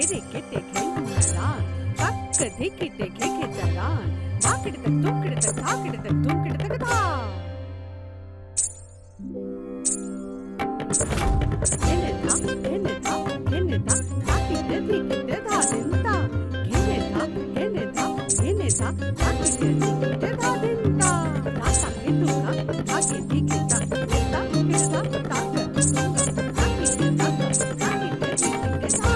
केरे केटे खेलूं कदे किटे के खेतरान माकड़ तक तुमकड़ तक धाकड़ तक तुमकड़ तक धा केनेता धाकिटे धिकिटे धा दिंता केनेता धाकिटे धिकिटे धा दिंता दाता के तुका धाके धिकिटा केता केता ताका धाकिटे ताका धाकिटे धिकिटे धा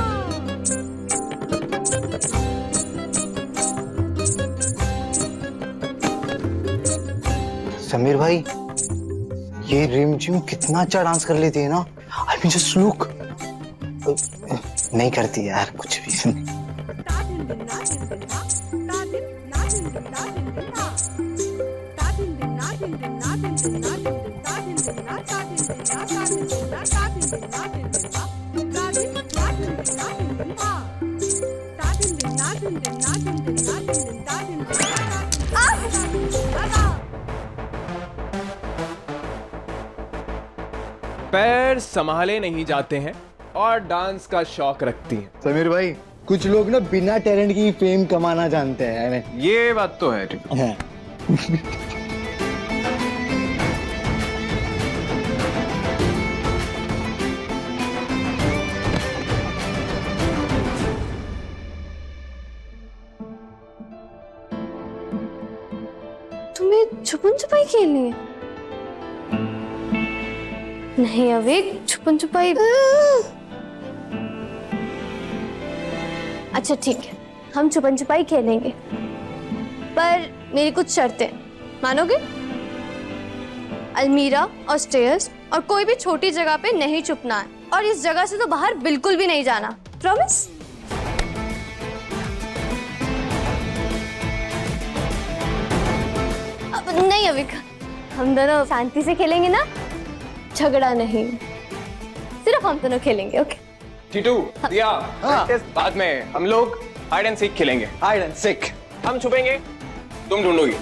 समीर भाई, ये रिमझिम कितना अच्छा डांस कर लेती है ना। I mean just look. नहीं करती यार कुछ भी। पैर संभाले नहीं जाते हैं और डांस का शौक रखती हैं। समीर भाई, कुछ लोग ना बिना टैलेंट की फेम कमाना जानते हैं। ये बात तो है। तुम्हें छुपन छुपाई खेलनी है? नहीं अविक, छुपन छुपाई। अच्छा ठीक है, हम छुपन छुपाई खेलेंगे, पर मेरी कुछ शर्तें मानोगे? अलमीरा और स्टेयर्स और कोई भी छोटी जगह पे नहीं छुपना है, और इस जगह से तो बाहर बिल्कुल भी नहीं जाना। प्रॉमिस? नहीं अविक, हम दोनों शांति से खेलेंगे ना, झगड़ा नहीं, सिर्फ हम दोनों खेलेंगे। ओके टीटू, दिया, बाद में हम लोग हाइड एंड सीक खेलेंगे। Hide and seek. हम छुपेंगे, तुम ढूंढोगी।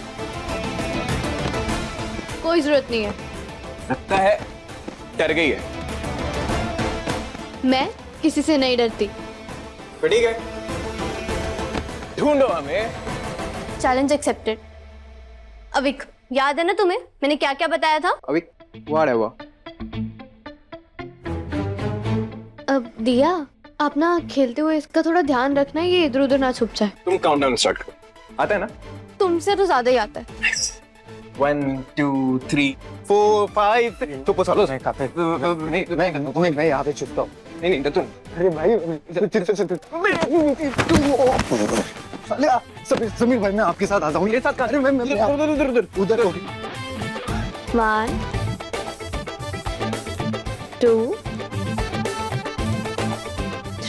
कोई जरूरत नहीं है। लगता है डर गई है। मैं किसी से नहीं डरती। तो ठीक है, ढूंढो हमें। Challenge accepted. अविक, याद है ना तुम्हें मैंने क्या क्या बताया था? अभी व्हाटएवर। अब दिया, आप ना खेलते हुए इसका थोड़ा ध्यान रखना, ये इधर उधर ना छुप जाए। तुम काउंटडाउन स्टार्ट करो। आता है ना? तुमसे तो ज्यादा ही आता है। 1 2 3 4 5 तो पोसालो नहीं खाते। मैं यहाँ पे छुपता हूँ। नहीं तुम। अरे भाई, समीर भाई, मैं आपके साथ आता हूँ। ये साथ अरे मैं उधर 1 2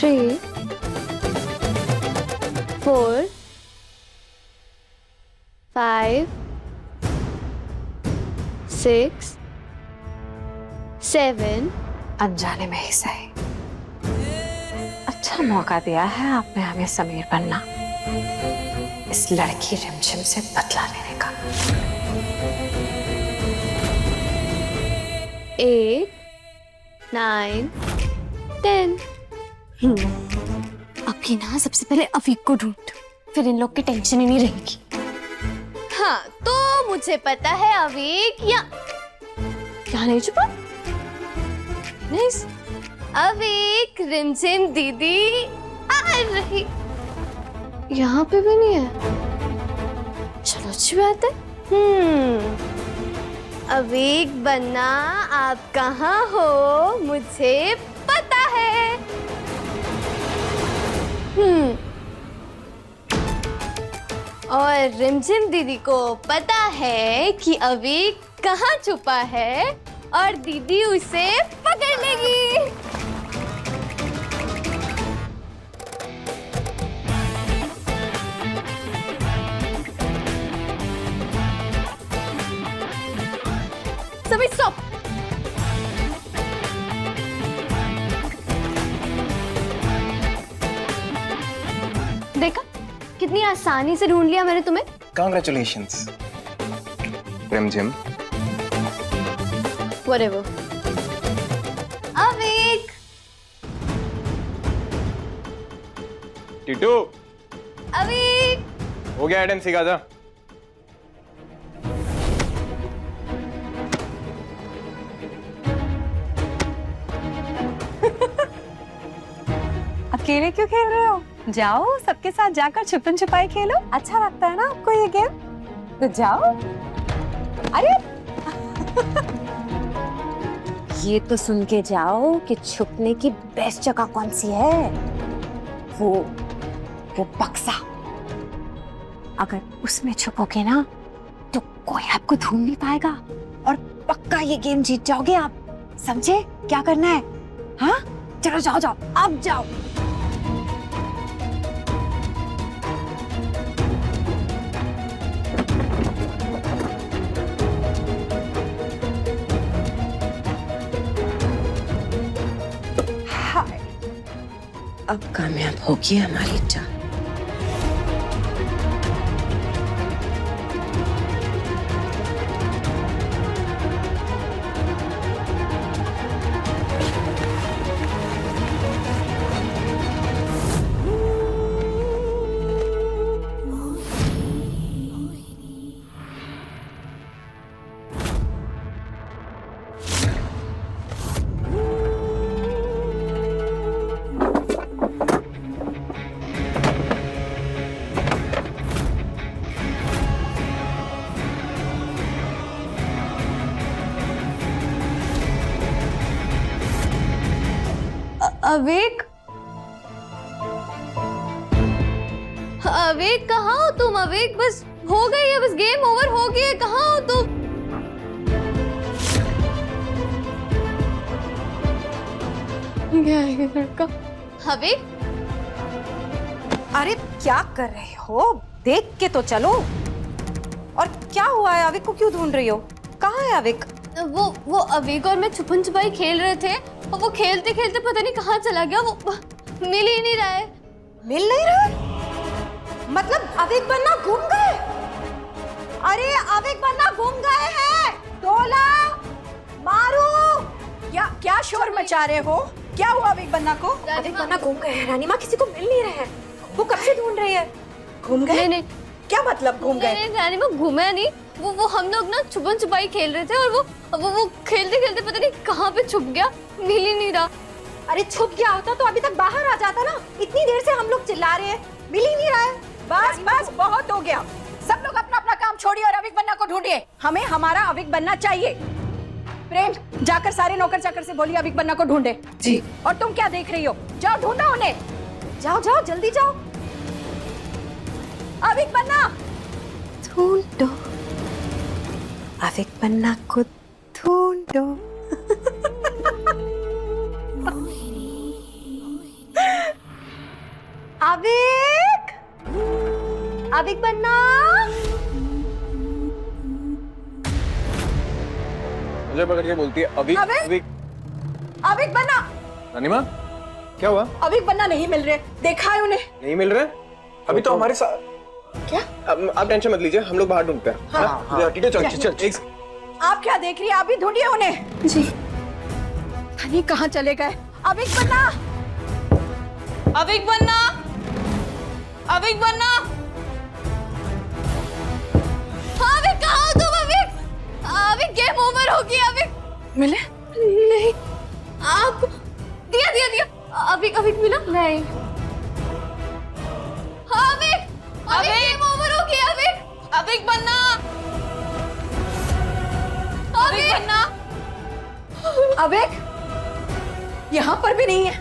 3 4 5 6 7। अनजाने में ही सही, अच्छा मौका दिया है आपने हमें समीर बनना, इस लड़की रिमझिम से बदला लेने का। 8 9 10। अब की ना सबसे पहले अफीक को ढूंढ, फिर इन लोग की टेंशन ही नहीं रहेगी। हाँ तो मुझे पता है अवीक या क्या नहीं छुपा? नहीं अवीक, रिमझिम दीदी आ रही। यहाँ पे भी नहीं है। चलो अच्छी बात है। अवीक बनना, आप कहाँ हो मुझे पता है। और रिमझिम दीदी को पता है कि अवीक कहाँ छुपा है और दीदी उसे पकड़ लेगी। सभी स्टॉप। देखा कितनी आसानी से ढूंढ लिया मैंने तुम्हें। कांग्रेचुलेशंस रिमझिम। Whatever. अवीक, टीटू अभी हो गया, एडन सीखा जा। अकेले क्यों खेल रहे हो? जाओ सबके साथ जाकर छुपन छुपाई खेलो, अच्छा लगता है ना आपको ये गेम? तो जाओ। अरे ये तो सुन के जाओ कि छुपने की बेस्ट जगह कौन सी है। वो बक्सा, अगर उसमें छुपोगे ना तो कोई आपको ढूंढ नहीं पाएगा और पक्का ये गेम जीत जाओगे आप। समझे क्या करना है? हाँ चलो जाओ जाओ, अब जाओ। हाय, अब कामयाब होगी हमारी चाल। अवेक, अवेक कहाँ हो तुम? अवेक बस हो गई है, बस गेम ओवर हो गई है, कहाँ हो तुम? क्या है ये लड़का? अवेक, अरे क्या कर रहे हो? देख के तो चलो। और क्या हुआ है? अविक को क्यों ढूंढ रही हो? कहाँ है अविक? वो अवेक और मैं छुपन छुपाई खेल रहे थे और वो खेलते खेलते पता नहीं कहाँ चला गया, वो मिल ही नहीं रहा है। मिल नहीं रहा है? मतलब अविक बन्ना घूम गए? अरे अविक बन्ना घूम गए हैं। डोला मारू, क्या शोर मचा रहे हो? क्या हुआ अविक बन्ना को? अविक बन्ना घूम गए हैं रानी माँ, किसी को मिल नहीं रहे हैं। वो कब से ढूंढ रही है? घूम गए? नहीं, क्या मतलब घूम गए? नहीं रानी माँ, घूमे नहीं। वो हम लोग ना छुपन छुपाई खेल रहे थे और वो खेलते खेलते पता नहीं कहाँ पे छुप गया, मिल ही नहीं रहा। अरे छुप गया होता तो अभी तक बाहर आ जाता ना। इतनी देर से हम लोग चिल्ला रहे हैं, मिल ही नहीं रहा है। बस बस बहुत हो गया। सब लोग अपना अपना काम छोड़िए और अविक बन्ना को ढूंढिए। हमें हमारा अविक बन्ना चाहिए। प्रेम, जाकर सारे नौकर चाकर से बोलिए अविक बन्ना को ढूंढे। जी। और तुम क्या देख रही हो? जाओ ढूंढो उन्हें। जाओ जाओ जल्दी जाओ। अविक बन्ना ढूंढो, अविक बन्ना को ढूंढो। अविक, अविक बन्ना। मुझे पकड़ के बोलती है अविक अविक। अविक बन्ना। रानी माँ क्या हुआ? अविक बन्ना नहीं मिल रहे, देखा है उन्हें? नहीं मिल रहे? अभी तो हमारे साथ। क्या? आप टेंशन मत लीजिए, हम लोग बाहर ढूंढते हैं। हाँ, टीटू चल चल चल। आप क्या देख रही है? आप भी ढूंढिए उन्हें। जी। हनी कहाँ चले गए? अविक बन्ना, अविक बन्ना, अविक बन्ना। अविक कहाँ हो तुम? अविक, अविक गेम ओवर हो गया। अविक मिले? नहीं, आप दिया दिया दिया। अविक, अविक मिला नहीं। अविक, अविक गेम ओवर हो गया। अविक, अविक बन्ना, अविक बन्ना। अविक यहाँ पर भी नहीं है।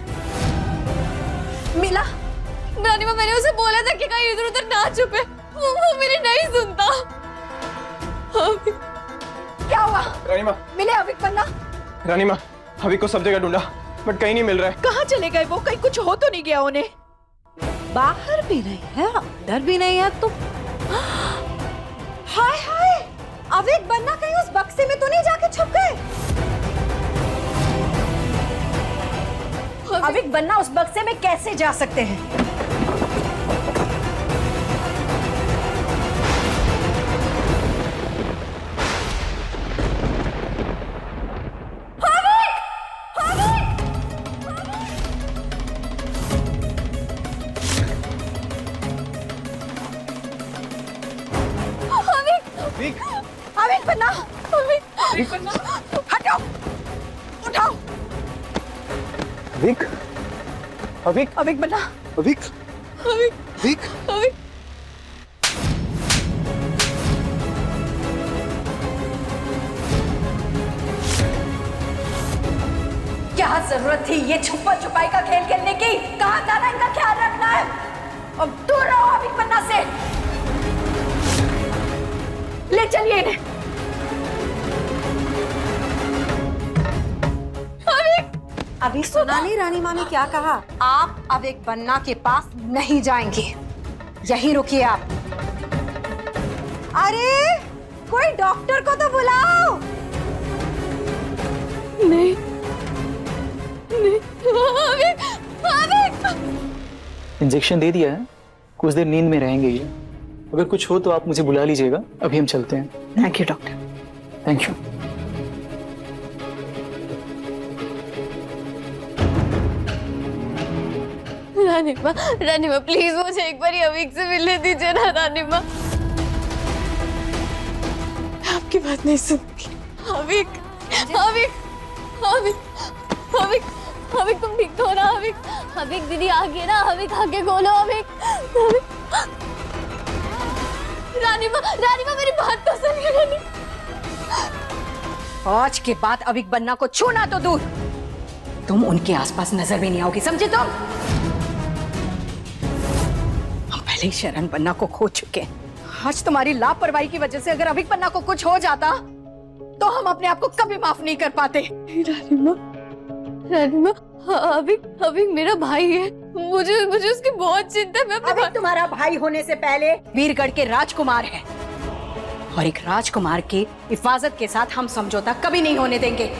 मिला? रानी माँ, मैंने उसे बोला था कि कहीं इधर उधर ना छुपे, वो मेरी नहीं सुनता। अविक, क्या हुआ? रानी माँ, मिले अविक बन्ना? रानी माँ, अविक को सब जगह ढूंढा बट कहीं नहीं मिल रहा है। कहाँ चले गए वो? कहीं कुछ हो तो नहीं गया उन्हें? बाहर भी नहीं है, अंदर भी नहीं है तो। हाय हाय, अविक बन्ना कहीं उस बक्से में तो नहीं जाके छुप गए? अविक बन्ना उस बक्से में कैसे जा सकते हैं? विक अविक बन्ना, अविक बन्ना, हटो, उठाओ। विक, अविक, अविक बन्ना, अविक, अविक, विक, अविक। क्या जरूरत थी ये छुपा छुपाई का खेल खेलने की? कहाँ जाना, इनका ख्याल रखना है। अब दूर रहो अविक बन्ना से। ले चलिए इन्हें। अभी सुना नहीं रानी माँ ने क्या कहा? आप अविक बन्ना के पास नहीं जाएंगे, यहीं रुकिए आप। अरे कोई डॉक्टर को तो बुलाओ। नहीं, नहीं, अविक, अविक। इंजेक्शन दे दिया है, कुछ देर नींद में रहेंगे ये। अगर कुछ हो तो आप मुझे बुला लीजिएगा, अभी हम चलते हैं। Thank you doctor. Thank you. रानी माँ प्लीज मुझे एक बार अविक से मिलने दीजिए ना रानी माँ। आपकी बात नहीं सुनती। अविक, अविक, अविक, अविक, अविक तुम ठीक तो हो ना? अविक, अविक दीदी आ गई ना? अविक आगे बोलो अविक, अविक। रानी माँ मेरी बात तो सुनिए रानी। आज के बाद अविक बन्ना को छूना तो दूर, तुम उनके आसपास नजर भी नहीं आओगी, समझे तुम? हम पहले ही शरण बन्ना को खो चुके हैं। आज तुम्हारी लापरवाही की वजह से अगर अविक बन्ना को कुछ हो जाता तो हम अपने आप को कभी माफ नहीं कर पाते। रानी माँ अविक मेरा भाई है, मुझे उसकी बहुत चिंता है। मैं अविक तुम्हारा भाई होने से पहले वीरगढ़ के राजकुमार है, और एक राजकुमार की हिफाजत के साथ हम समझौता कभी नहीं होने देंगे।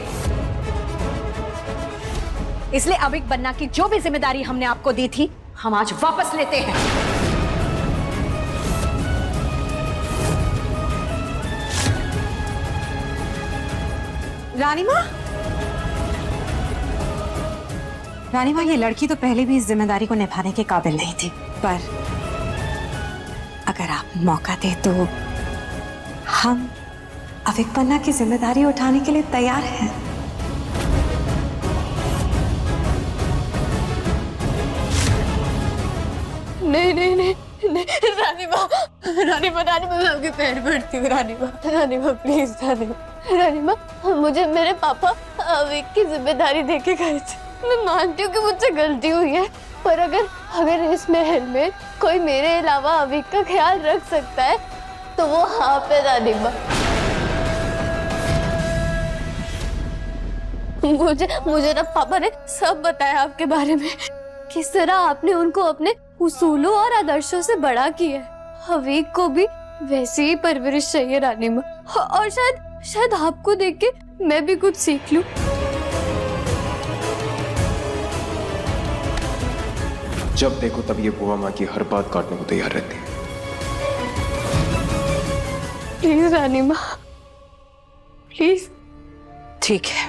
इसलिए अविक बन्ना की जो भी जिम्मेदारी हमने आपको दी थी, हम आज वापस लेते हैं। रानी माँ, ये लड़की तो पहले भी इस जिम्मेदारी को निभाने के काबिल नहीं थी, पर अगर आप मौका दे तो हम अविक बन्ना की जिम्मेदारी उठाने के लिए तैयार हैं। नहीं नहीं नहीं नहीं रानी माँ मैं आपके पैर पड़ती हूँ। रानी माँ प्लीज रानी माँ मुझे मेरे पापा अविक की जिम्मेदारी देके गए थे। मैं मानती हूँ कि मुझसे गलती हुई है, पर अगर इस महल में कोई मेरे अलावा अविक का ख्याल रख सकता है तो वो आप है रानी माँ। मुझे ना पापा ने सब बताया आपके बारे में, किस तरह आपने उनको अपने उसूलों और आदर्शों से बड़ा किया है। अविक को भी वैसी ही परवरिश चाहिए रानी माँ, और शायद आपको देख के मैं भी कुछ सीख लूं। जब देखो तब ये बुआ माँ की हर बात काटने को तैयार रहती है। प्लीज रानी माँ, प्लीज। ठीक है,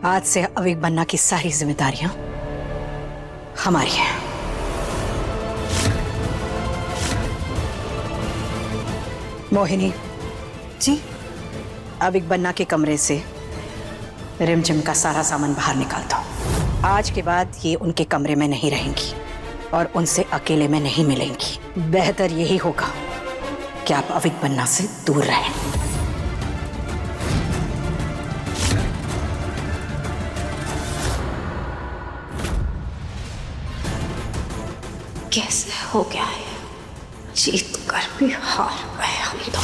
आज से अविक बन्ना की सारी जिम्मेदारियां हमारी हैं। मोहिनी जी, अविक बन्ना के कमरे से रिमझिम का सारा सामान बाहर निकाल दो। आज के बाद ये उनके कमरे में नहीं रहेंगी और उनसे अकेले में नहीं मिलेंगी। बेहतर यही होगा कि आप अविक बन्ना से दूर रहें। कैसे हो गया है, जीत कर भी हार गए हम तो।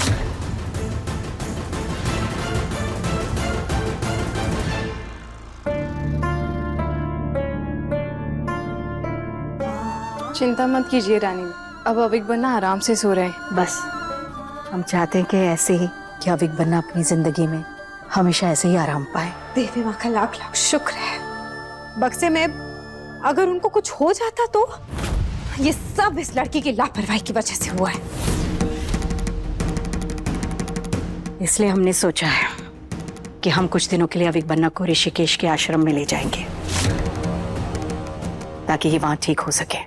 चिंता मत कीजिए रानी, अब अविक बन्ना आराम से सो रहे हैं। बस हम चाहते हैं कि ऐसे ही कि अविक बन्ना अपनी जिंदगी में हमेशा ऐसे ही आराम पाए। देवी माँ का लाख लाख शुक्र है। बक्से में अगर उनको कुछ हो जाता तो ये सब इस लड़की की लापरवाही की वजह से हुआ है। इसलिए हमने सोचा है कि हम कुछ दिनों के लिए अविक बन्ना को ऋषिकेश के आश्रम में ले जाएंगे ताकि ये वहां ठीक हो सके।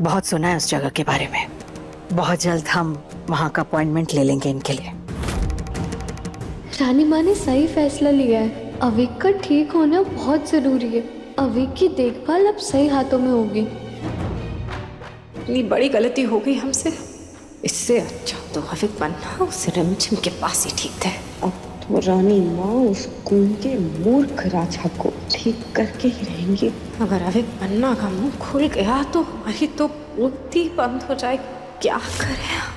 बहुत सुना है उस जगह के बारे में। बहुत जल्द हम वहां का अपॉइंटमेंट ले लेंगे इनके लिए। रानी माँ ने सही फैसला लिया है। अविक का ठीक होना बहुत जरूरी है। अविक की देखभाल अब सही हाथों में होगी। इतनी बड़ी गलती हो गई हमसे, इससे अच्छा तो अविक बनना उस रिमझिम के पास ही ठीक थे। अब तो रानी माँ उस गूंगे मूर्ख राजा को ठीक करके ही रहेंगी। अगर अविक पन्ना का मुंह खुल गया तो हमारी तो बुद्धि बंद हो जाए। क्या करें?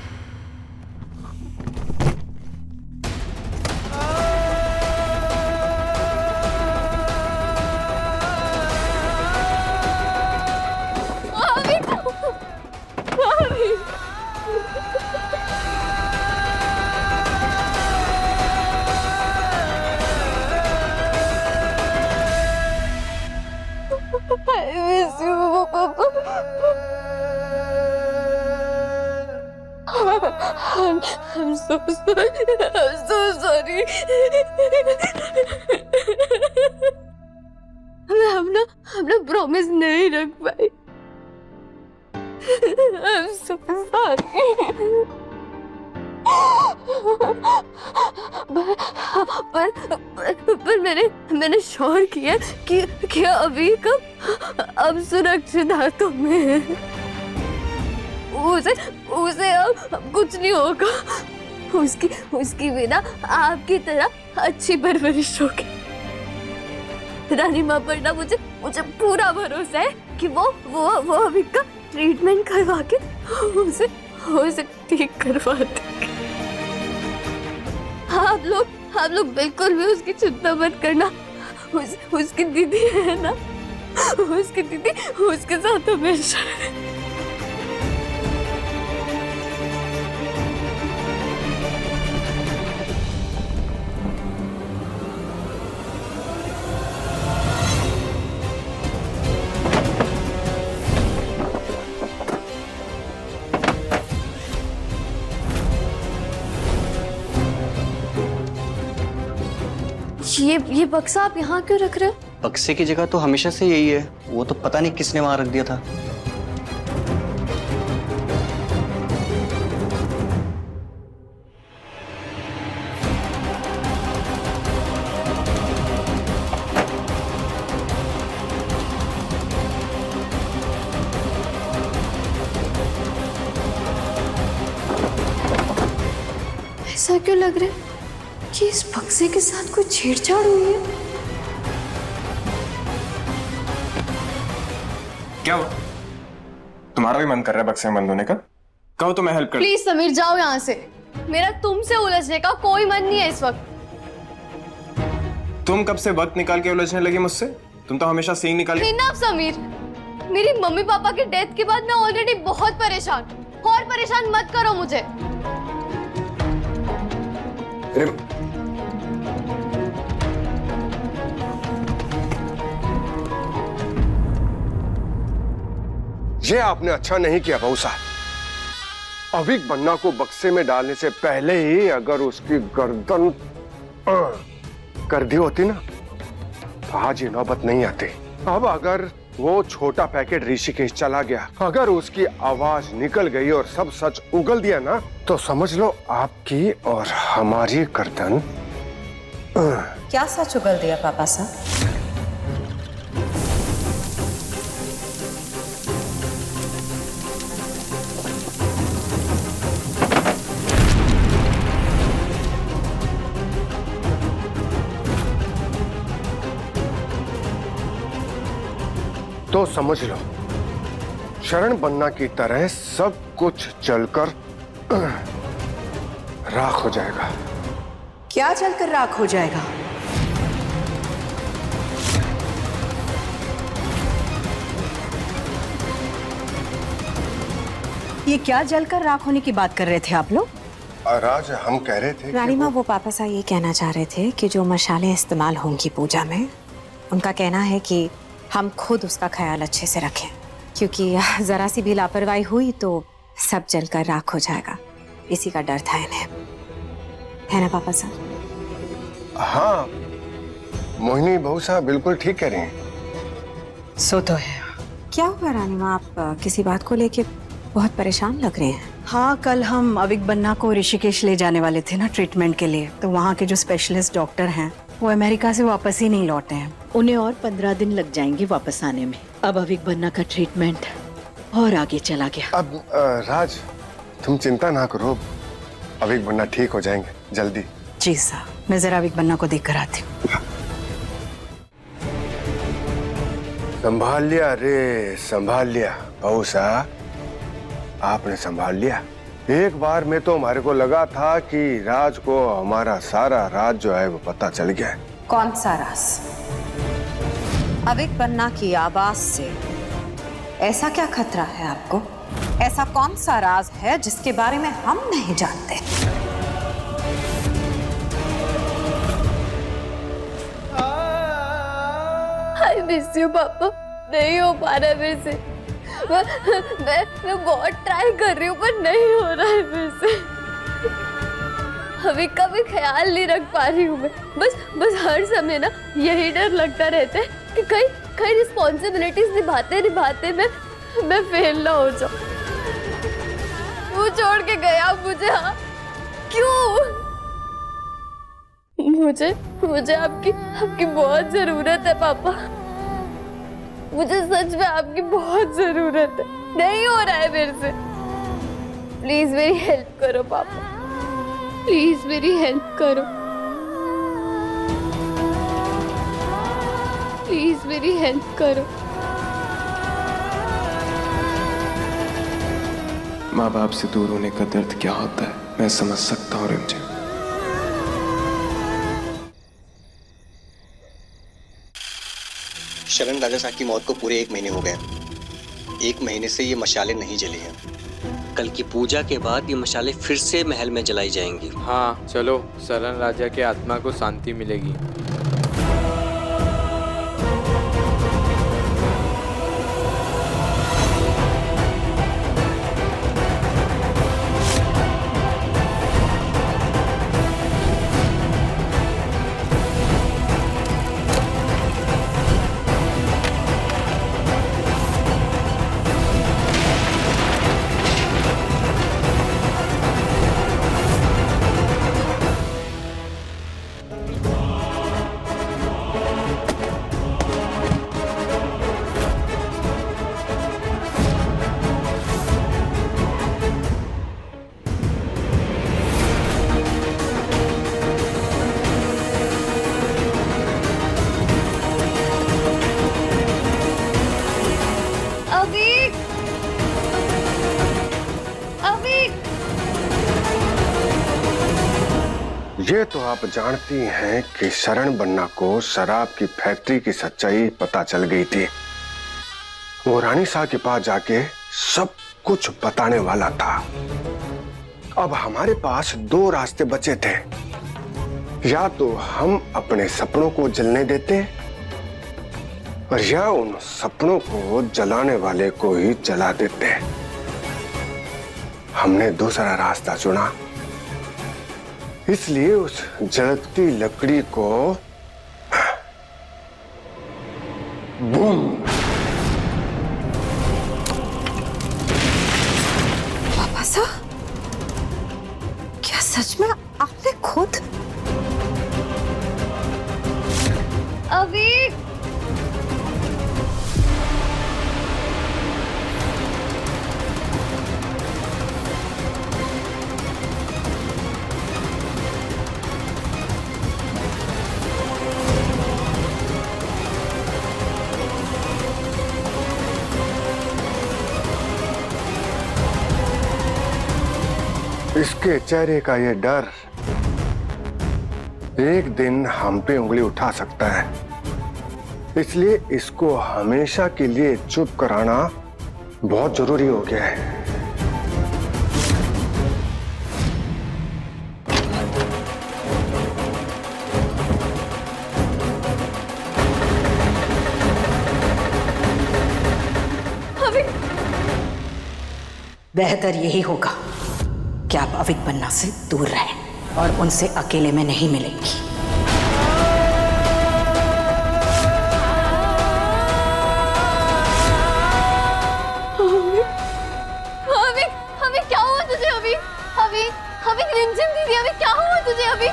I'm so sorry. I'm so sorry. मैं अपना प्रॉमिस नहीं रख पाई। I'm so sorry. पर मैंने श्योर किया कि अभी अब सुरक्षित हाथों में है। उसे अब कुछ नहीं होगा। उसकी बिना आपकी तरह अच्छी परवरिश होगी। रानी माँ पर ना मुझे पूरा भरोसा है कि वो अभी का ट्रीटमेंट करवा के उसे ठीक करवा देंगे। आप लोग बिल्कुल भी उसकी चिंता मत करना। उसकी दीदी है ना, उसकी दीदी उसके साथ हमेशा है। ये बक्सा आप यहाँ क्यों रख रहे हो? बक्से की जगह तो हमेशा से यही है। वो तो पता नहीं किसने वहां रख दिया था। ऐसा क्यों लग रहा है कि इस बक्से के साथ कोई छेड़छाड़ हुई है? क्या हुआ? तुम्हारा भी मन कर रहा है बक्से में बंद होने का? कहो तो मैं हेल्प कर। प्लीज समीर जाओ यहाँ से। मेरा तुमसे उलझने का कोई मन नहीं है इस वक्त। तुम कब से वक्त निकाल के उलझने लगी मुझसे? तुम तो हमेशा सींग निकाल के। इनफ समीर, मेरी मम्मी पापा के डेथ के बाद मैं ऑलरेडी बहुत परेशान। और परेशान मत करो मुझे। ये आपने अच्छा नहीं किया बहू साहब। अविक बन्ना को बक्से में डालने से पहले ही अगर उसकी गर्दन कर दी होती ना तो आज ये नौबत नहीं आती। अब अगर वो छोटा पैकेट ऋषिकेश चला गया, अगर उसकी आवाज निकल गई और सब सच उगल दिया ना, तो समझ लो आपकी और हमारी गर्दन। क्या सच उगल दिया पापा साहब? तो समझ लो शरण बन्ना की तरह सब कुछ जलकर राख हो जाएगा। क्या जलकर राख हो जाएगा? ये क्या जलकर राख होने की बात कर रहे थे आप लोग? राज हम कह रहे थे रानी माँ, वो पापा साहब ये कहना चाह रहे थे कि जो मशालें इस्तेमाल होंगी पूजा में, उनका कहना है कि हम खुद उसका ख्याल अच्छे से रखें, क्योंकि जरा सी भी लापरवाही हुई तो सब जलकर राख हो जाएगा। इसी का डर था इन्हें, है ना पापा साहब? हाँ मोहिनी बहू साहब बिल्कुल ठीक कह रही हैं। सो तो है। क्या हुआ रानी माँ, आप किसी बात को लेके बहुत परेशान लग रहे हैं? हाँ, कल हम अविक बन्ना को ऋषिकेश ले जाने वाले थे ना ट्रीटमेंट के लिए, तो वहाँ के जो स्पेशलिस्ट डॉक्टर हैं वो अमेरिका से वापस ही नहीं लौटे हैं। उन्हें और 15 दिन लग जाएंगे वापस आने में। अब अविक बन्ना का ट्रीटमेंट और आगे चला गया। अब राज, तुम चिंता ना करो, अविक बन्ना ठीक हो जाएंगे जल्दी। जी साहब, मैं जरा अविक बन्ना को देख कर आती हूँ। संभाल लिया रे, संभाल लिया बहू सा, आपने संभाल लिया। एक बार में तो हमारे को लगा था कि राज को हमारा सारा राज जो है वो पता चल गया है। कौन सा राज? अविक बन्ना की आवाज से ऐसा क्या खतरा है आपको? ऐसा कौन सा राज है जिसके बारे में हम नहीं जानते? आई मिस यू पापा, नहीं हो पा रहा है मेरे से। मैं बहुत ट्राई कर रही हूँ पर नहीं हो रहा है मेरे से। अभी का भी ख्याल नहीं रख पा रही हूँ मैं। बस हर समय ना यही डर लगता रहता है कि कहीं रिस्पॉन्सिबिलिटीज निभाते मैं फेल ना हो जाऊँ। क्यों छोड़ के गया मुझे? हाँ क्यों? मुझे आपकी बहुत जरूरत है पापा। मुझे सच में आपकी बहुत जरूरत है। नहीं हो रहा है मेरे से। प्लीज मेरी हेल्प करो पापा, प्लीज मेरी हेल्प करो, प्लीज मेरी हेल्प करो। माँ बाप से दूर होने का दर्द क्या होता है मैं समझ सकता हूँ रिमझिम। शरण राजा साहब की मौत को पूरे 1 महीने हो गए। 1 महीने से ये मशालें नहीं जली हैं। कल की पूजा के बाद ये मशालें फिर से महल में जलाई जाएंगी। हाँ चलो, शरण राजा के आत्मा को शांति मिलेगी। ये तो आप जानती हैं कि शरण बन्ना को शराब की फैक्ट्री की सच्चाई पता चल गई थी। वो रानी साहब के पास जाके सब कुछ बताने वाला था। अब हमारे पास 2 रास्ते बचे थे, या तो हम अपने सपनों को जलने देते और या उन सपनों को जलाने वाले को ही जला देते। हमने दूसरा रास्ता चुना, इसलिए उस जलती लकड़ी को बूम। पापा साहब, क्या सच में आपने खुद? अविक, इसके चेहरे का ये डर एक दिन हम पे उंगली उठा सकता है, इसलिए इसको हमेशा के लिए चुप कराना बहुत जरूरी हो गया है। बेहतर यही होगा कि आप अविक बन्ना से दूर रहें और उनसे अकेले में नहीं मिलेंगी। अविक, अविक, क्या हुआ? तुझे अभी? अभी अभी रिमझिम दीदी, अभी क्या हुआ तुझे अभी?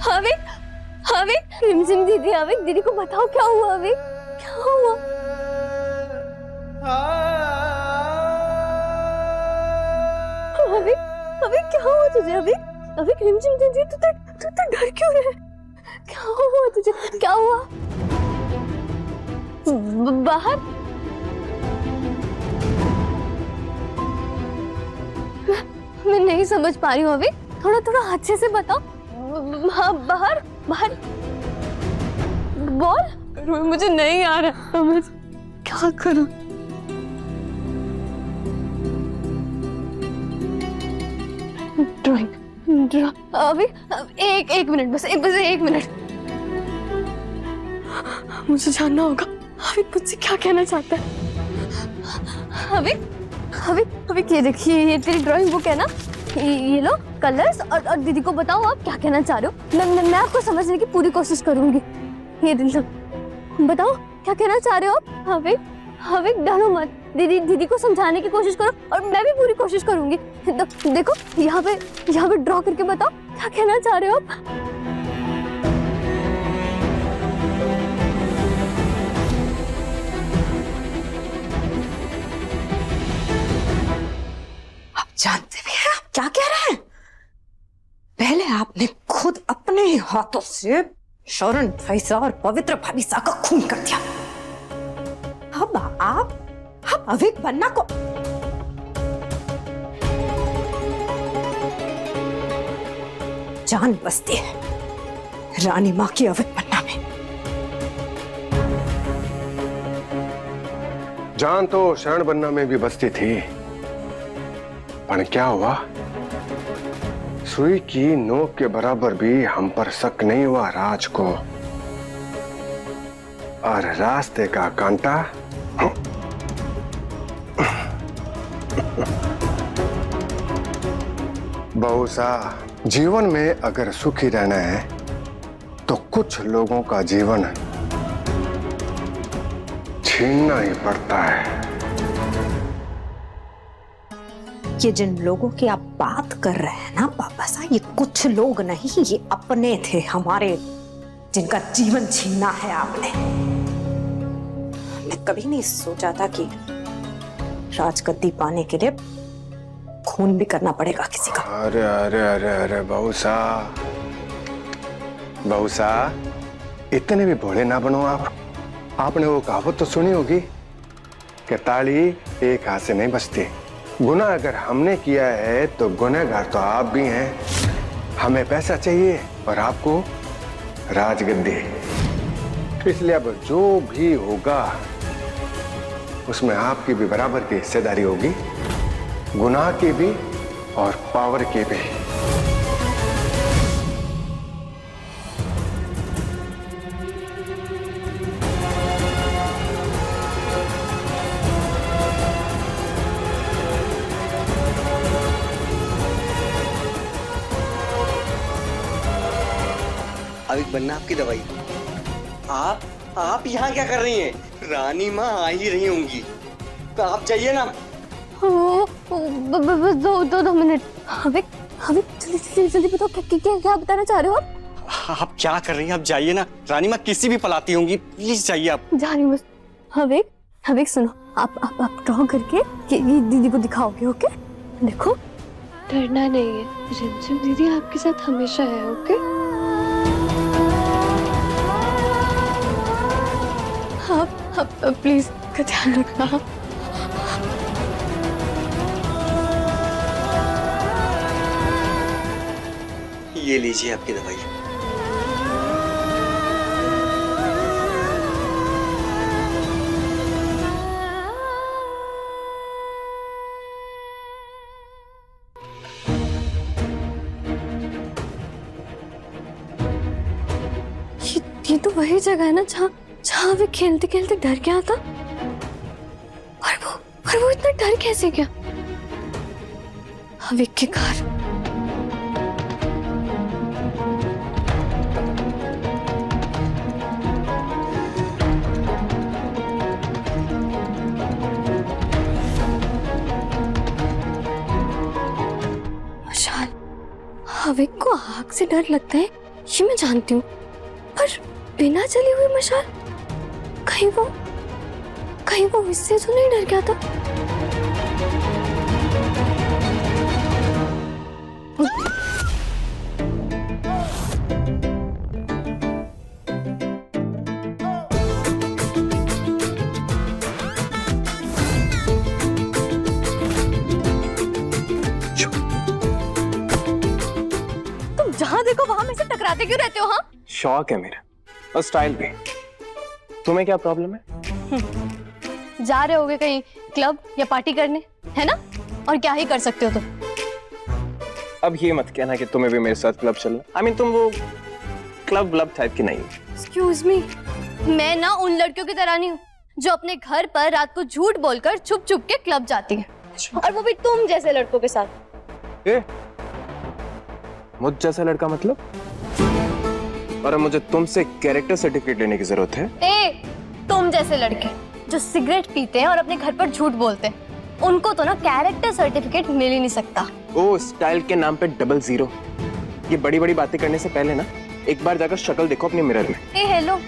अभी अभी रिमझिम दीदी, अभी दीदी को बताओ क्या हुआ अभी? क्या हुआ? अभी अभी क्या हुआ तुझे अभी? अभी रिमझिम दीदी, तू डर क्यों रहा है? क्या हुआ तुझे? क्या हुआ? बाहर मैं नहीं समझ पा रही हूँ अभी, थोड़ा थोड़ा अच्छे से बताओ। बाहर बाहर बोल, मुझे नहीं आ रहा समझ, क्या करूं? ड्राइंग अभी एक मिनट, बस एक मिनट, मुझे जानना होगा अभी मुझसे क्या कहना चाहता है। अभी ये देखिए, ये तेरी ड्राइंग बुक है ना, ये लो कलर्स, और दीदी को बताओ आप क्या कहना चाह रहे हो। मैं आपको समझने की पूरी कोशिश करूंगी। ये दिल बताओ क्या कहना चाह रहे हो आप। अभी डरो मत, दीदी को समझाने की कोशिश करो, और मैं भी पूरी कोशिश करूंगी। देखो यहाँ पे ड्रॉ करके बताओ क्या कहना चाह रहे हो आप। जानते भी हैं आप क्या कह रहे हैं? पहले आपने खुद अपने हाथों से शरण फैसा और पवित्र भाविसा का खून कर दिया। अब आप अविक बन्ना को जान बसती है रानी माँ की अविक बन्ना में। जान तो शरण बन्ना में भी बसती थी, पर क्या हुआ? सुई की नोक के बराबर भी हम पर शक नहीं हुआ राज को, और रास्ते का कांटा बहुसा जीवन में अगर सुखी रहना है तो कुछ लोगों का जीवन छीनना ही पड़ता है। ये जिन लोगों की आप बात कर रहे हैं ना पापा साहब, ये कुछ लोग नहीं, ये अपने थे हमारे, जिनका जीवन छीना है आपने। मैं कभी नहीं सोचा था कि राजगद्दी पाने के लिए खून भी करना पड़ेगा किसी का। अरे अरे अरे अरे बहुसा, इतने भी भोले ना बनो आप। आपने वो कहावत तो सुनी होगी कि ताली एक हाथ से नहीं बजती। गुनाह अगर हमने किया है तो गुनहगार तो आप भी हैं। हमें पैसा चाहिए और आपको राजगद्दी, इसलिए अब जो भी होगा उसमें आपकी भी बराबर की हिस्सेदारी होगी, गुनाह की भी और पावर की भी। अविक बन्ना आपकी दवाई। आप यहाँ क्या कर रही हैं? रानी माँ आ ही रही होंगी, तो आप जाइए ना। बस दो मिनट। अविक जल्दी बताओ क्या बताना चाह रहे हो आप? आप क्या कर रही हैं? आप जाइए ना, रानी माँ किसी भी पलाती होंगी, प्लीज जाइए आप। जा रही हूँ बस। अविक सुनो, आप ड्रॉ करके ये दीदी को दिखाओगे, ओके? देखो डरना नहीं है, रिमझिम दीदी आपके साथ हमेशा है, ओके? आप प्लीज का ध्यान रखना। ये लीजिए आपकी दवाई। ये तो वही जगह है ना जहाँ वे खेलते खेलते डर गया था। और वो इतना डर कैसे गया? अविक के घर। अविक को आग से डर लगता है ये मैं जानती हूँ, पर बिना जली हुई मशाल, कहीं वो इससे तो नहीं डर गया था? तुम जहां देखो वहां मेरे से टकराते क्यों रहते हो? हाँ, शौक है मेरा, और स्टाइल भी। तुम्हें क्या प्रॉब्लम है? जा रहे होगे कहीं क्लब या पार्टी करने, है ना? और क्या ही कर सकते हो तुम। अब ये मत कहना कि तुम्हें भी मेरे साथ क्लब चलना। I mean, तुम वो क्लब टाइप की नहीं हो। एक्सक्यूज मी, मैं ना उन लड़कियों की तरह नहीं हूँ जो अपने घर पर रात को झूठ बोलकर छुप छुप के क्लब जाती है, और वो भी तुम जैसे लड़कों के साथ। मुझ जैसा लड़का मतलब? और मुझे तुमसे कैरेक्टर सर्टिफिकेट लेने की जरूरत है? तुम जैसे लड़के जो सिगरेट पीते हैं और अपने घर पर झूठ बोलते हैं, उनको तो ना कैरेक्टर सर्टिफिकेट मिल ही नहीं सकता। ओ, स्टाइल के नाम पे 00। ये बड़ी बड़ी बातें करने से पहले ना एक बार जाकर शक्ल देखो अपने मिरर में। हेलो,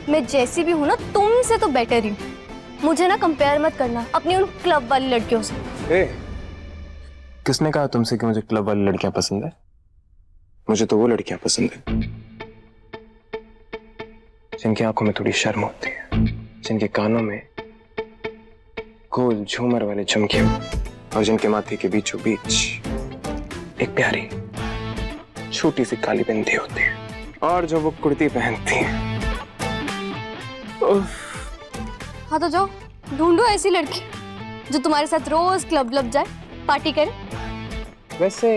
मैं जैसी भी हूँ ना तुमसे तो बेटर ही हूँ। मुझे ना कंपेयर मत करना अपनी उन क्लब वाली लड़कियों से। किसने कहा तुमसे कि मुझे क्लब वाली लड़कियां पसंद है? मुझे तो वो लड़कियां पसंद है जिनकी आंखों में थोड़ी शर्म होती है, जिनके कानों में गोल झूमर वाले झुमके, और जिनके माथे के बीचों बीच एक प्यारी छोटी सी काली बिंदी होती है, और जो वो कुर्ती पहनती है। हाँ तो जाओ ढूंढो ऐसी लड़की जो तुम्हारे साथ रोज क्लब जाए, पार्टी करे। वैसे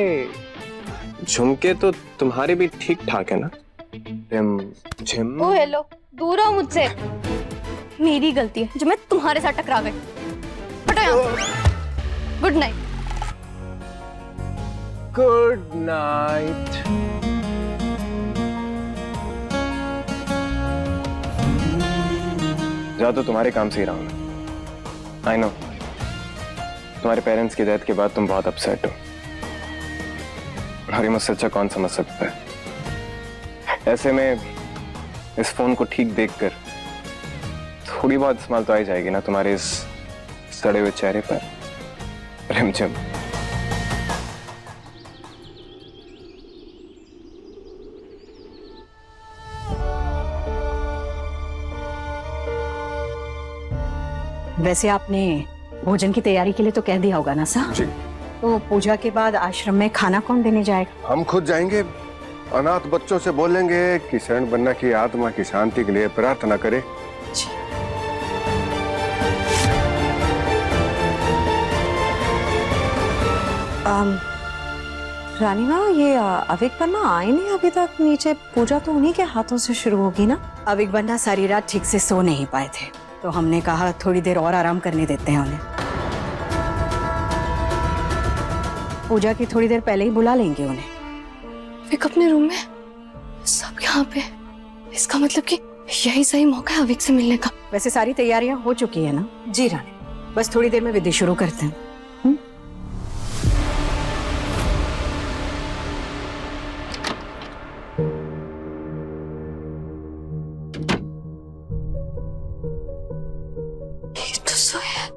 झुमके तो तुम्हारे भी ठीक ठाक है ना? ओ हेलो, दूर हो मुझसे। मेरी गलती है जो मैं तुम्हारे साथ टकरा गई। हटो यहाँ से। Good night. Good night. जा तो तुम्हारे काम से ही रहा हूं। आई नो, तुम्हारे पेरेंट्स की डेथ के बाद तुम बहुत अपसेट हो, और ये मुझसे अच्छा कौन समझ सकता है। ऐसे में इस फोन को ठीक देखकर थोड़ी बहुत स्माइल तो आ ही जाएगी ना तुम्हारे इस सड़े हुए चेहरे पर। रिमझिम। वैसे आपने भोजन की तैयारी के लिए तो कह दिया होगा ना सर? जी। तो पूजा के बाद आश्रम में खाना कौन देने जाएगा? हम खुद जाएंगे। अनाथ बच्चों से बोलेंगे कि शरण बन्ना की आत्मा की शांति के लिए प्रार्थना करे। रानी माँ, ये अविक बन्ना आए नहीं अभी तक नीचे? पूजा तो उन्हीं के हाथों से शुरू होगी ना? अविक बन्ना सारी रात ठीक से सो नहीं पाए थे, तो हमने कहा थोड़ी देर और आराम करने देते हैं उन्हें। पूजा की थोड़ी देर पहले ही बुला लेंगे उन्हें। अविक अपने रूम में, सब यहाँ पे। इसका मतलब कि यही सही मौका है अविक से मिलने का। वैसे सारी तैयारियां हो चुकी है ना? जी रानी। बस थोड़ी देर में विधि शुरू करते हैं। ये तो सोया।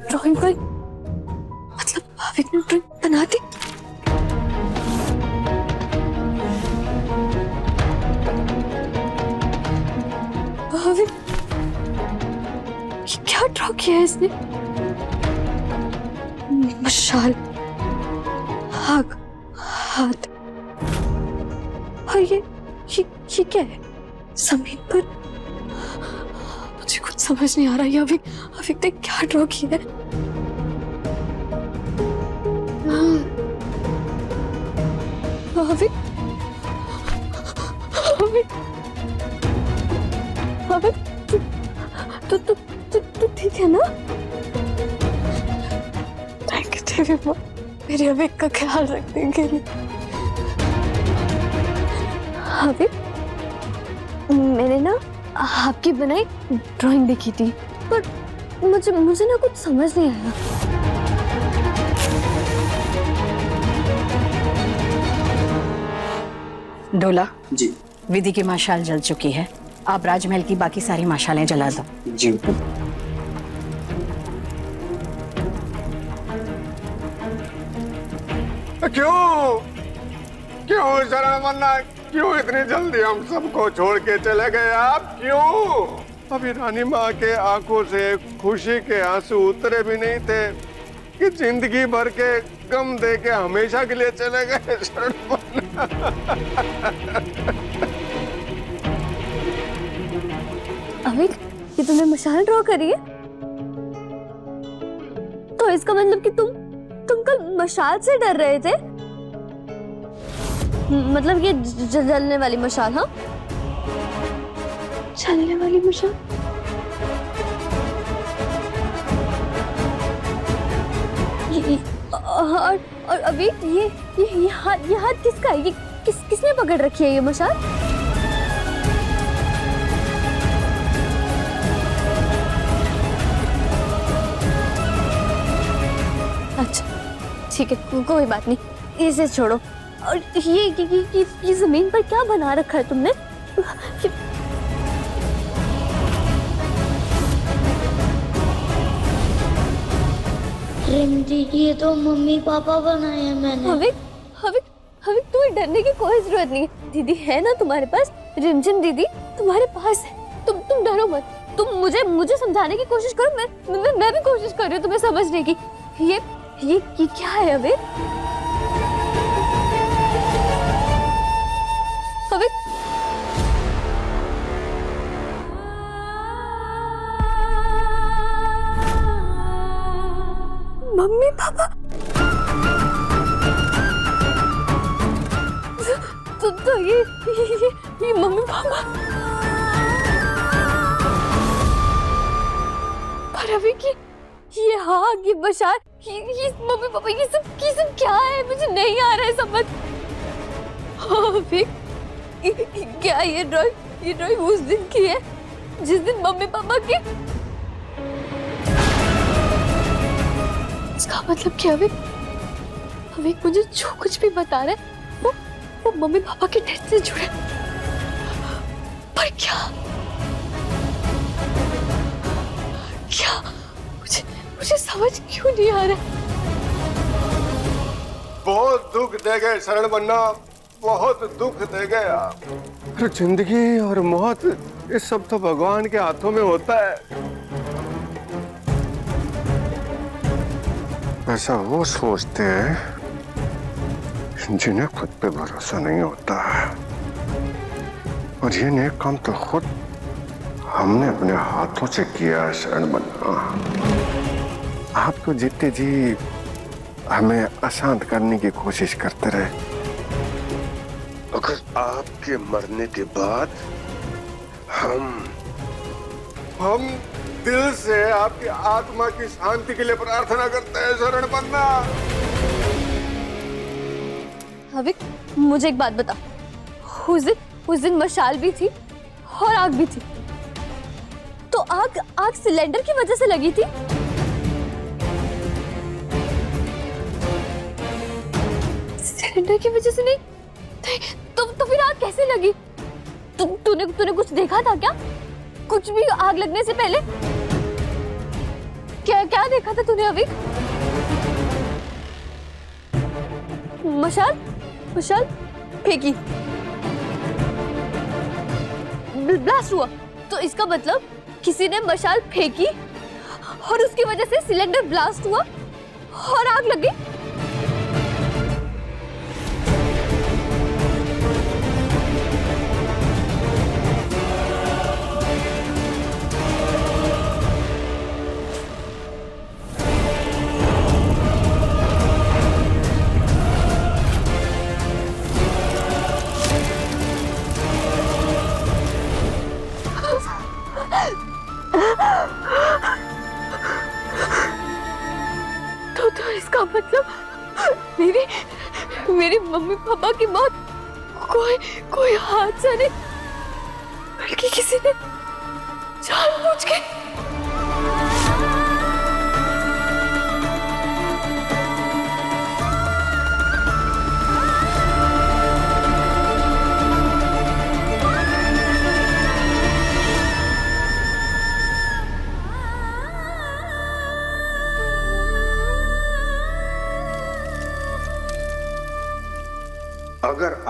ड्राइंग मतलब अविक ने ड्राइंग बना दी? अविक, क्या ड्रॉ किया है इसने? मशाल, आग, हाथ, और ये क्या है जमीन पर? मुझे कुछ समझ नहीं आ रहा। ये अविक ने क्या ड्रॉ किया है? अविक, तू ठीक है ना? थैंक यू देवी माँ, मेरे अविक का ख्याल रखने के लिए। अविक, मैंने ना आपकी बनाई ड्राइंग देखी थी, पर मुझे ना कुछ समझ नहीं आया। डोला जी विधि की मशाल जल चुकी है, आप राजमहल की बाकी सारी मशालें जला दो। जी क्यों क्यों शरण मन्ना, क्यों इतनी जल्दी हम सबको छोड़ के चले गए आप? क्यों? अभी रानी माँ के आंखों से खुशी के आंसू उतरे भी नहीं थे कि जिंदगी भर के गम दे के हमेशा के लिए चले गए। शरण मन्ना, अविक, ये तुमने मशाल ड्रॉ करी है? तो इसका मतलब कि तुम कल मशाल से डर रहे थे? मतलब ये जलने वाली मशाल? हाँ, जलने वाली मशाल। और अभी ये हाथ किसका है? ये किसने पकड़ रखी है ये मशाल? अच्छा ठीक है, कोई बात नहीं, इसे छोड़ो। और ये जमीन पर क्या बना रखा है तुमने? ये तो मम्मी पापा बनाए हैं मैंने। हविक तुम्हें डरने की कोई जरूरत नहीं है। दीदी है ना तुम्हारे पास, रिमझिम दीदी तुम्हारे पास है। तुम डरो मत। तुम मुझे समझाने की कोशिश करो, मैं भी कोशिश कर रही हूँ तुम्हें समझने की। ये क्या है हविक? हविक, मम्मी पापा, तो ये मम्मी पापा। पर अभी ये आग, ये बशार, ये मम्मी पापा, ये सब क्या है? मुझे नहीं आ रहा है समझ। अभी क्या ये ड्राइंग उस दिन की है जिस दिन मम्मी पापा की? इसका मतलब क्या? अभी मुझे जो कुछ भी बता रहे वो मम्मी पापा के डेथ से जुड़े। पर क्या मुझे समझ क्यों नहीं आ रहा? बहुत दुख दे गए शरण मन्ना, बहुत दुख दे गए आप। अरे जिंदगी और मौत, ये सब तो भगवान के हाथों में होता है। ऐसा वो सोचते हैं जिन्हें खुद पे भरोसा नहीं होता है। और ये नेक काम तो खुद हमने अपने हाथों से किया है शरण मन्ना। आप तो जीते जी हमें अशांत करने की कोशिश करते रहे। अगर आपके मरने के बाद हम दिल से आपकी आत्मा की शांति के लिए प्रार्थना करते हैं शरण मन्ना। हविक, मुझे एक बात बता, उस दिन मशाल भी थी और आग भी थी, तो आग सिलेंडर की वजह से लगी थी? सिलेंडर की वजह से नहीं तो फिर आग कैसे लगी? तूने कुछ देखा था क्या? कुछ भी आग लगने से पहले क्या देखा था तूने अभी? मशाल फेंकी, ब्लास्ट हुआ, तो इसका मतलब किसी ने मशाल फेंकी और उसकी वजह से सिलेंडर ब्लास्ट हुआ और आग लग गई। तो इसका मतलब मेरी मम्मी पापा की मौत कोई हादसा नहीं, बल्कि किसी ने जानबूझ के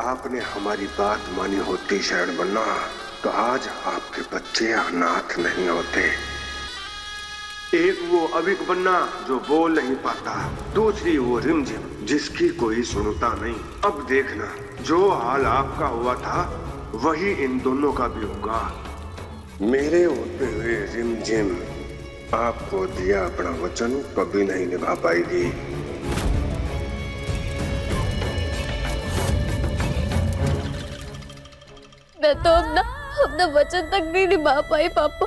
आपने हमारी बात मानी होती शरण बन्ना, तो आज आपके बच्चे अनाथ नहीं होते। एक वो अविक बन्ना जो बोल नहीं पाता, दूसरी वो रिमझिम जिसकी कोई सुनता नहीं। अब देखना, जो हाल आपका हुआ था वही इन दोनों का भी होगा। मेरे होते हुए रिमझिम आपको दिया अपना वचन कभी नहीं निभा पाएगी। मैं तो अपना वचन तक नहीं निभा पाई पापा।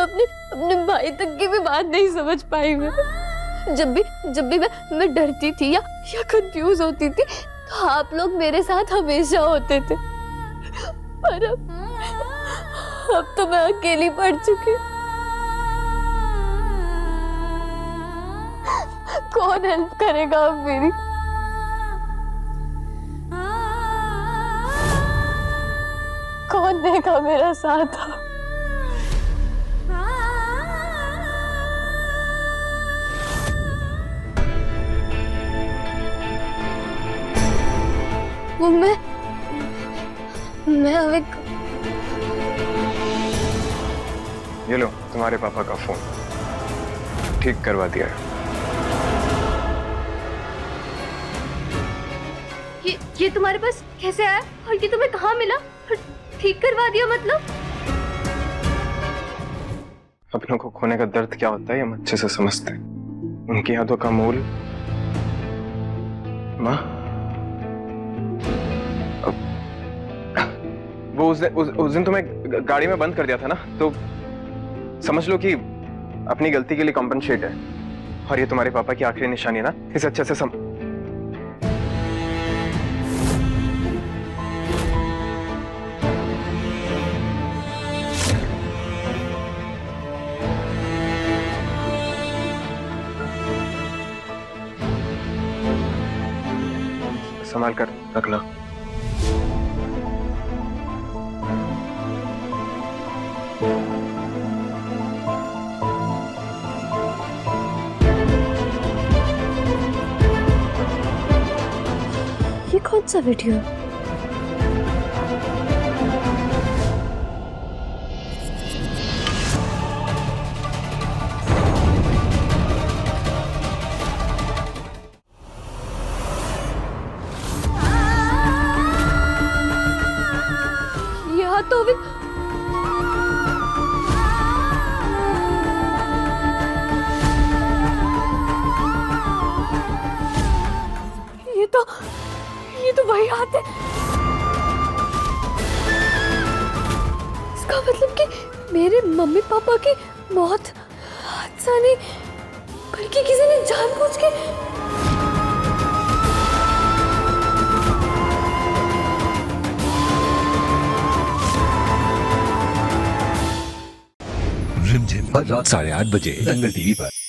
अपने भाई तक की भी बात नहीं समझ पाई मैं। जब भी मैं डरती थी या कंफ्यूज होती थी तो आप लोग मेरे साथ हमेशा होते थे। पर अब तो मैं अकेली पड़ चुकी। कौन हेल्प करेगा अब मेरी? कौन देगा मेरा साथ? वो मैं अविक। ये लो तुम्हारे पापा का फोन, ठीक करवा दिया है। ये तुम्हारे पास कैसे आया और ये तुम्हें कहाँ मिला? ठीक करवा दिया मतलब? अपनों को खोने का दर्द क्या होता है हम अच्छे से समझते हैं। उनकी यादों का मूल माँ, वो उस दिन तुम्हें गाड़ी में बंद कर दिया था ना, तो समझ लो कि अपनी गलती के लिए कॉम्पनसेट है। और ये तुम्हारे पापा की आखिरी निशानी है ना, इसे अच्छे से संभाल कर रखना। ये कौन सा वीडियो है? यहाँ तो अभी ये तो वही हाथ है। इसका मतलब कि मेरे मम्मी पापा की मौत हादसा नहीं बल्कि किसी ने जानबूझ के। रिमझिम हर रात 8:30 बजे दंगल टीवी पर।